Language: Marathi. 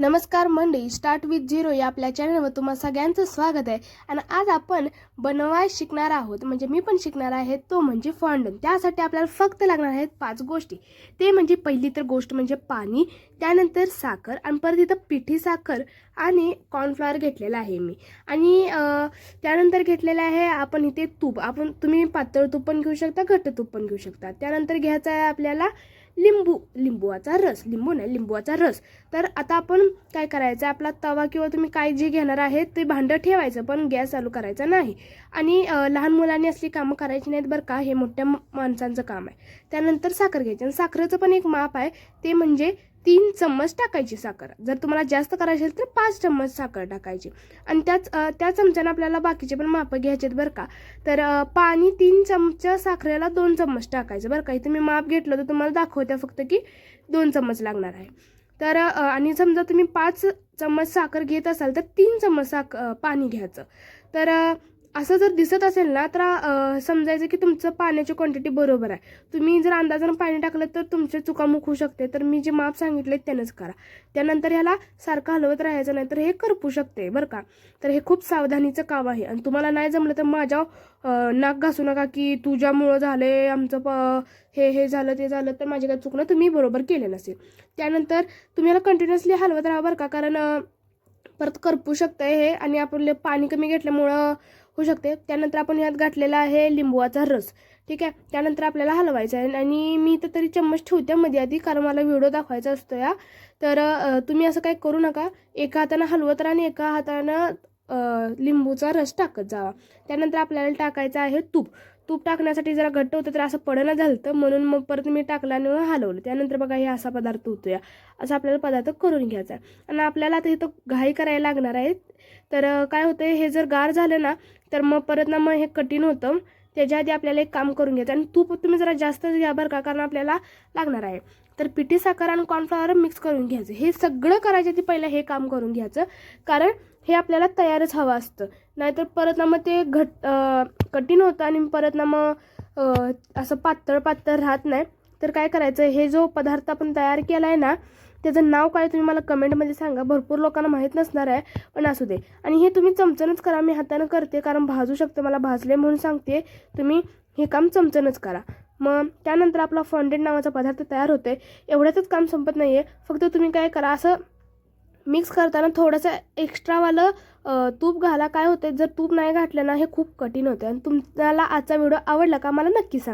नमस्कार मंडळी, स्टार्ट विथ झिरो या आपल्या चॅनलवर तुम्हा सगळ्यांचं स्वागत आहे. आणि आज आपण बनवायला शिकणार आहोत, म्हणजे मी पण शिकणार आहे, तो म्हणजे फॉन्डन. त्यासाठी आपल्याला फक्त लागणार आहेत 5 गोष्टी. ते म्हणजे पहिली तर गोष्ट म्हणजे पाणी, त्यानंतर साखर, आणि परत इथं पिठी साखर आणि कॉर्नफ्लॉवर घेतलेला आहे मी. आणि त्यानंतर घेतलेलं आहे आपण इथे तूप. तुम्ही पातळ तूप पण घेऊ शकता, घट्ट तूप पण घेऊ शकता. त्यानंतर घ्यायचा आहे आपल्याला लिंबूचा रस. तर आता आपण काय करायचं, आपला तवा किंवा तुम्ही काय जे घेणार आहे ते भांडं ठेवायचं, पण गॅस चालू करायचा नाही. आणि लहान मुलांनी असली कामं करायची नाहीत बरं का, हे मोठ्या माणसांचं काम आहे. त्यानंतर साखर घ्यायची, आणि साखरेचं पण एक माप आहे, ते म्हणजे 3 चम्मच टाकायची साखर. जर तुम्हाला जास्त करायची असेल तर 5 चम्मच साखर टाकायची. आणि त्या चमच्यानं आपल्याला बाकीचे पण माप घ्यायचे बरं का. तर पाणी 3 चमचा, साखरेला 2 चम्मच टाकायचं बरं का. इथं मी माप घेतलं तर तुम्हाला दाखवते फक्त की 2 चम्मच लागणार आहे. तर आणि समजा तुम्ही 5 चम्मच साखर घेत असाल तर 3 चम्मच पाणी घ्यायचं. तर असं जर दिसत असेल ना तर समजायचं की तुमचं पाण्याची क्वांटिटी बरोबर आहे. तुम्ही जर अंदाजानं पाणी टाकलं तर तुमचे चुकामुक होऊ शकते. तर मी जे माप सांगितले त्यानंच करा. त्यानंतर ह्याला सारखं हलवत राहायचं, नाही तर हे करपू शकते बरं का. तर हे खूप सावधानीचं काम आहे. आणि तुम्हाला नाही जमलं तर माझ्या नाक घासू नका की तुझ्यामुळं झाले आमचं हे झालं ते झालं, तर माझे काय चुकलं, तुम्ही बरोबर केलं नसेल. त्यानंतर तुम्ही याला कंटिन्युअसली हलवत राहा बरं का, कारण परत करपू शकतं हे, आणि आपलं पाणी कमी घेतल्यामुळं होऊ शकते. त्यानंतर आपण यात घातलेला आहे लिंबूचा रस. ठीक आहे. त्यानंतर आपल्याला हलवायचं आहे, आणि मी तर तरी चम्मच ठेवते मध्ये आधी, कारण मला व्हिडिओ दाखवायचा असतो या. तर तुम्ही असं काही करू नका. एका हातानं हलवत राहा आणि एका हातानं लिंबूचा रस टाकत जावा. त्यानंतर आपल्याला टाकायचं आहे तूप. तूप टाकण्यासाठी जरा घट्ट होतं तर असं पडणं झालं, म्हणून मग परत मी टाकलं आणि हलवलं. त्यानंतर बघा हे असा पदार्थ होतोय. असा आपल्याला पदार्थ करून घ्यायचा आहे. आणि आपल्याला आता इथं घाई करायला लागणार आहे. तर काय होतं, हे जर गार झालं ना तर मग परत ना मग हे कठीण होतं. त्याच्या आधी आपल्याला एक काम करून घ्यायचं, आणि तूप तुम्ही जरा जास्तच घ्या बरं का, कारण आपल्याला लागणार आहे. तर पिठी साखर आणि कॉर्नफ्लॉवर मिक्स करून घ्यायचं. हे सगळं करायच्या आधी पहिलं हे काम करून घ्यायचं, कारण हे आपल्याला तयारच हवं असतं. नाहीतर परत ना मग ते कठीण होतं, आणि परत ना मग असं पातळ राहत नाही. तर काय करायचं, हे जो पदार्थ आपण तयार केला आहे ना, त्याचं नाव काय तुम्ही मला कमेंटमध्ये सांगा. भरपूर लोकांना माहीत नसणार आहे, पण असू दे. आणि हे तुम्ही चमचनच करा, मी हातानं करते कारण भाजू शकतं, मला भाजले म्हणून सांगते. तुम्ही हे काम चमचनच करा. मग त्यानंतर आपला फॉन्डेंट नावाचा पदार्थ तयार होते. एवढ्यातच काम संपत नाही आहे. फक्त तुम्ही काय करा, असं मिक्स करताना थोडंसं एक्स्ट्रावालं तूप घाला. काय होते, जर तूप नाही घातलं ना हे खूप कठीण होते. आणि तुम्हाला आजचा व्हिडिओ आवडला का मला नक्की सांगा.